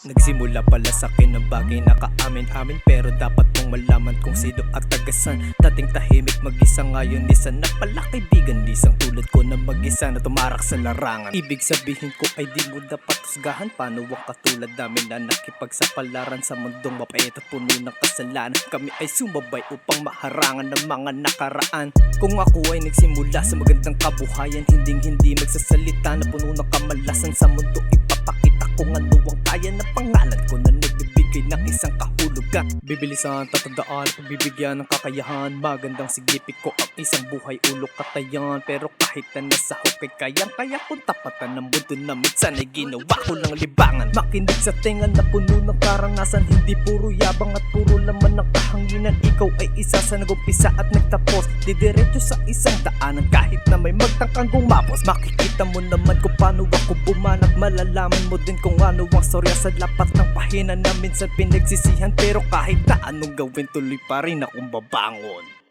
Nagsimula pala sa akin ng bagay na kaamin-amin, pero dapat mong malaman kung sino at tagasan. Dating tahimik mag-isa, ngayon isa na pala kaibigan. Isang tulad ko na mag-isa na tumarak sa larangan. Ibig sabihin ko ay di mo dapat husgahan. Paano ang katulad namin na nakipagsapalaran sa mundong mapait at puno ng kasalanan? Kami ay sumabay upang maharangan ng mga nakaraan. Kung ako ay nagsimula sa magandang kabuhayan, hindi magsasalita na puno ng kamalasan sa mundo. Ipapakita kung ano ang kaya na pangalan ko na nagbibigay ng isang kahulugan. Bibilisan, tatandaan, pagbibigyan ng kakayahan. Magandang sigipit ko ang isang buhay, ulo katayan. Pero kahit na nasa hukay, kaya kung tapatan ng mundo na minsan ay ginawa ko lang libangan. Makinig sa tenga na puno ng karanasan, hindi puro yabang at puro laman ng kahanginan. Ikaw ay isa sa nagumpisa at nagtapos, didiretso sa isang daanan kahit na may magtangkang gumapos. Makikita mo naman kung paano ako bumanat, malalaman mo din kung ano ang storya sa lapat ng pahina na minsan pinagsisihan. Pero kahit na anong gawin, tuloy pa rin akong babangon.